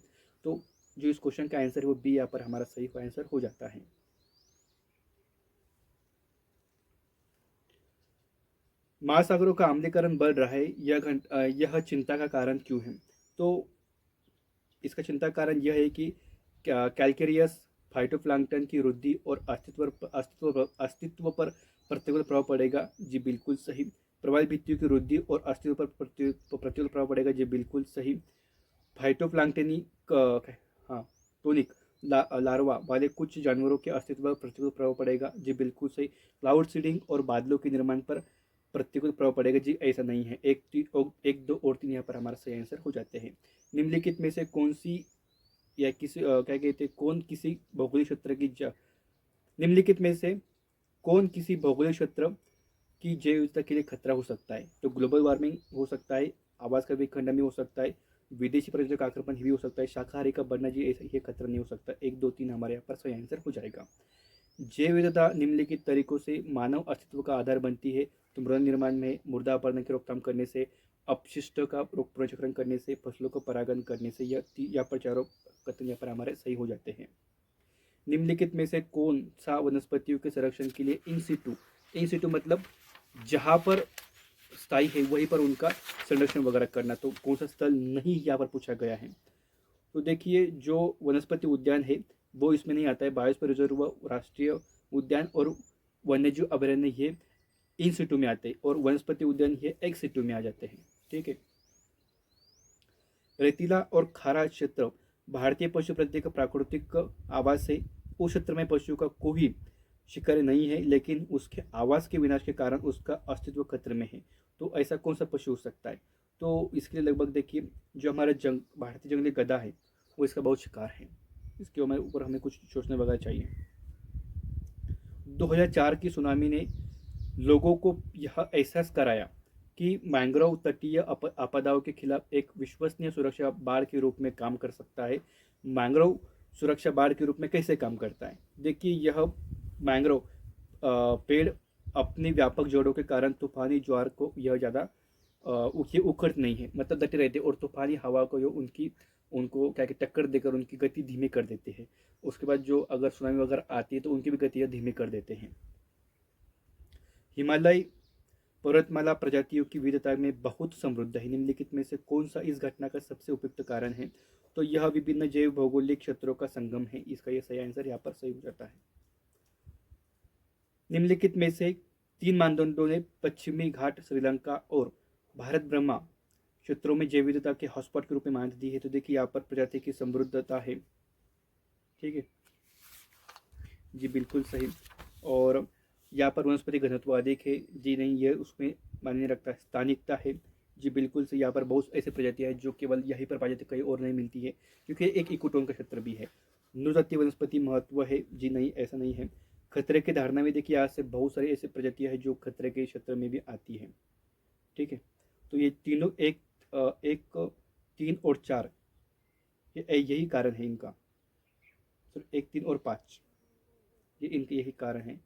तो जो इस क्वेश्चन का आंसर है वो बी यहाँ पर हमारा सही आंसर हो जाता है। महासागरों का अम्लीकरण बढ़ रहा है, यह चिंता का कारण क्यों है? तो इसका चिंता का कारण यह है कि कैल्केरियस फाइटोप्लैंक्टन की वृद्धि और अस्तित्व पर प्रतिकूल प्रभाव पड़ेगा। जी बिल्कुल सही। प्रवाल भित्तियों की वृद्धि और अस्तित्व पर प्रतिकूल प्रभाव पड़ेगा। जी बिल्कुल सही। फाइटोप्लैंक्टनी हाँ टोनिक लार्वा वाले कुछ जानवरों के अस्तित्व पर प्रतिकूल प्रभाव पड़ेगा। जी बिल्कुल सही। क्लाउड सीडिंग और बादलों के निर्माण पर प्रतिकूल प्रभाव पड़ेगा। जी ऐसा नहीं है। एक दो और तीन यहाँ पर हमारा सही आंसर हो जाते हैं। निम्नलिखित में से कौन सी या किसी क्या कहते हैं कौन किसी भौगोलिक क्षेत्र की निम्नलिखित में से कौन किसी भौगोलिक क्षेत्र की जैव विविधता के लिए खतरा हो सकता है? तो ग्लोबल वार्मिंग हो सकता है, आवास का विखंडन भी हो सकता है, विदेशी पर्यटक का आक्रमण भी हो सकता है, शाकाहारी का बढ़ना। जी ऐसा ये खतरा नहीं हो सकता। एक दो तीन हमारे यहाँ पर सही आंसर हो जाएगा। जैव विविधता निम्नलिखित तरीकों से मानव अस्तित्व का आधार बनती है। तो मृदा निर्माण में मुर्दा अपरदन की रोकथाम करने से, अपशिष्ट का पुनर्चक्रण करने से, फसलों को परागण करने से, या पर चारों कथन यहाँ पर हमारे सही हो जाते हैं। निम्नलिखित में से कौन सा वनस्पतियों के संरक्षण के लिए इन सिटू मतलब जहाँ पर स्थायी है वहीं पर उनका संरक्षण वगैरह करना, तो कौन सा स्थल नहीं यहाँ पर पूछा गया है? तो देखिए जो वनस्पति उद्यान है वो इसमें नहीं आता है। बायोस्फीयर रिजर्व, राष्ट्रीय उद्यान और वन्यजीव अभयारण्य ये इन सिटू में आते हैं और वनस्पति उद्यान ये एक्स सिटू में आ जाते हैं। ठीक है। रेतीला और खारा क्षेत्र भारतीय पशु प्रजाति का प्राकृतिक आवास है। उस क्षेत्र में पशु का कोई शिकारी नहीं है, लेकिन उसके आवास के विनाश के कारण उसका अस्तित्व खतरे में है। तो ऐसा कौन सा पशु हो सकता है? तो इसके लिए लगभग देखिए जो हमारा भारतीय जंगली गधा है वो इसका बहुत शिकार है। इसके ऊपर हमें कुछ सोचने वगैरह चाहिए। 2004 की सुनामी ने लोगों को यह एहसास कराया कि मैंग्रोव तटीय आपदाओं के खिलाफ एक विश्वसनीय सुरक्षा बाड़ के रूप में काम कर सकता है। मैंग्रोव सुरक्षा बाड़ के रूप में कैसे काम करता है? देखिए यह मैंग्रोव पेड़ अपनी व्यापक जड़ों के कारण तूफानी ज्वार को यह ज़्यादा उखड़ते नहीं है, मतलब डटे रहते और तूफानी हवा को उनको क्या कहते टक्कर देकर उनकी गति धीमी कर देते हैं। उसके बाद जो अगर सुनामी वगैरह आती है तो उनकी भी गति धीमी कर देते हैं। हिमालय पर्वतमाला प्रजातियों की विविधता में बहुत समृद्ध है। निम्नलिखित में से कौन सा इस घटना का सबसे उपयुक्त कारण है? तो यह विभिन्न जैव भौगोलिक क्षेत्रों का संगम है। इसका यह सही आंसर यहाँ पर सही हो जाता है। निम्नलिखित में से तीन मानदंडों ने पश्चिमी घाट, श्रीलंका और भारत ब्रह्मा क्षेत्रों में जैव विविधता के हॉटस्पॉट के रूप में मान्यता दी है। तो देखिए यहाँ पर प्रजाति की समृद्धता है। ठीक है जी बिल्कुल सही। और यहाँ पर वनस्पति घनत्व अधिक है। जी नहीं, ये उसमें मायने रखता है। स्थानिकता है। जी बिल्कुल सही। यहाँ पर बहुत ऐसी प्रजातियाँ हैं जो केवल यहीं पर पाई जाती है, कहीं और नहीं मिलती है, क्योंकि एक इकोटोन का क्षेत्र भी है। नृजातीय वनस्पति महत्व है। जी नहीं, ऐसा नहीं है। खतरे की धारणा में देखिए आज से बहुत सारी ऐसी प्रजातियाँ हैं जो खतरे के क्षेत्र में भी आती हैं। ठीक है। तो ये तीनों एक 3 और 4 यही कारण है इनका। सिर्फ 1, 3 और 5 ये इनके यही कारण है।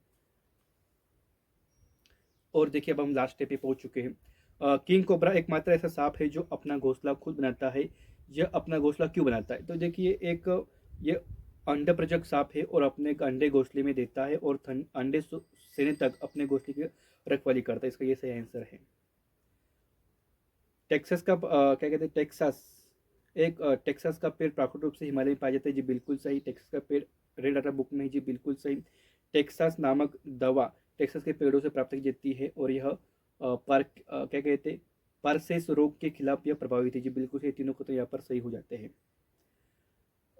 और देखिए अब हम लास्ट स्टेप पे पहुंच चुके हैं। किंग कोबरा एकमात्र ऐसा सांप है जो अपना घोंसला खुद बनाता है। यह अपना घोंसला क्यों बनाता है? तो देखिए ये अंडा प्रजक सांप है और अपने अंडे घोंसले में देता है और अंडे सेने तक अपने घोंसले की रखवाली करता है। इसका ये सही आंसर है। टेक्सास का क्या कहते हैं टेक्सास का पेड़ प्राकृतिक रूप से हिमालय में पाया जाता है। जी बिल्कुल सही। टेक्सास का पेड़ रेड डाटा बुक में है। जी बिल्कुल सही। टेक्सास नामक दवा टेक्सास के पेड़ों से प्राप्त की जाती है और यह पार्क क्या कहते पार्सेस रोग के खिलाफ यह प्रभावित है जी, बिल्कुल से तीनों कथन यहाँ पर सही हो जाते हैं।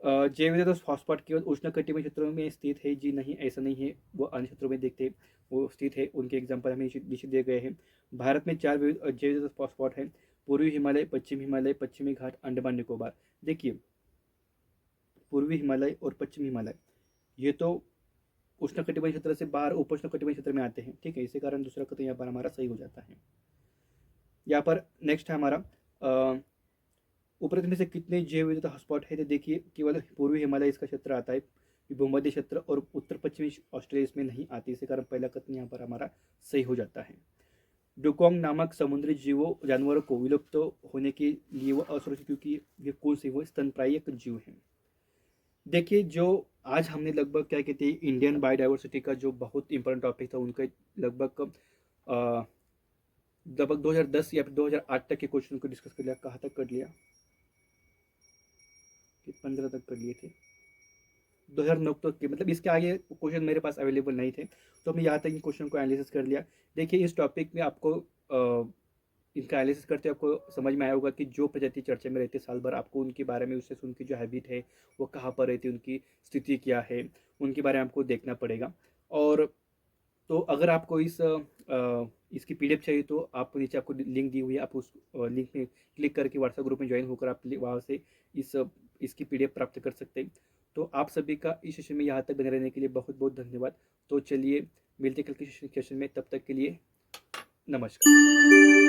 जैव विविधता हॉटस्पॉट केवल उष्णकटिबंधीय क्षेत्रों में स्थित है जी, नहीं, ऐसा नहीं है, वो अन्य क्षेत्रों में देखते वो स्थित है, उनके एग्जाम्पल हमें नीचे दिए गए हैं। भारत में 4 जैव विविधता हॉटस्पॉट है, पूर्वी हिमालय, पश्चिमी घाट, अंडमान निकोबार। देखिए, पूर्वी हिमालय और पश्चिमी हिमालय ये तो उष्णकटिबंधीय क्षेत्र से बाहर उपोष्णकटिबंधीय क्षेत्र में आते हैं, ठीक है, इसी कारण दूसरा कथन यहाँ पर हमारा सही हो जाता है। यहाँ पर नेक्स्ट है हमारा उपरोक्त में से कितने जैव विविधता हॉटस्पॉट है, तो देखिए केवल पूर्वी हिमालय इसका क्षेत्र आता है, भूमध्य क्षेत्र और उत्तर पश्चिमी ऑस्ट्रेलिया इसमें नहीं आती, इसी कारण पहला कथन यहाँ पर हमारा सही हो जाता है। डुगोंग नामक समुद्री जानवरों को विलुप्त होने के लिए वो असुरक्षित, क्योंकि ये कौन सी वो स्तनपायी जीव है। देखिए, जो आज हमने लगभग क्या कहते हैं इंडियन बायोडाइवर्सिटी का जो बहुत इंपॉर्टेंट टॉपिक था, उनका लगभग 2010 या फिर 2008 तक के क्वेश्चन को डिस्कस कर लिया। कहाँ तक कर लिया कि 15 तक कर लिए थे, 2009 तक के, मतलब इसके आगे क्वेश्चन मेरे पास अवेलेबल नहीं थे, तो हमने यहाँ तक इन क्वेश्चन को एनालिसिस कर लिया। देखिए, इस टॉपिक में आपको इनका एनालिसिस करते आपको समझ में आया होगा कि जो प्रजाति चर्चा में रहती है साल भर, आपको उनके बारे में, उससे उनकी जो हैबिट है वो कहाँ पर रहती है, उनकी स्थिति क्या है, उनके बारे में आपको देखना पड़ेगा। और तो अगर आपको इसकी पीडीएफ चाहिए तो आप नीचे आपको लिंक दी हुई है, आप उस लिंक में क्लिक करके व्हाट्सएप ग्रुप में ज्वाइन होकर आप वहाँ से इसकी पीडीएफ प्राप्त कर सकते हैं। तो आप सभी का इस सेशन में यहाँ तक बने रहने के लिए बहुत बहुत धन्यवाद। तो चलिए मिलते कल के सेशन में, तब तक के लिए नमस्कार।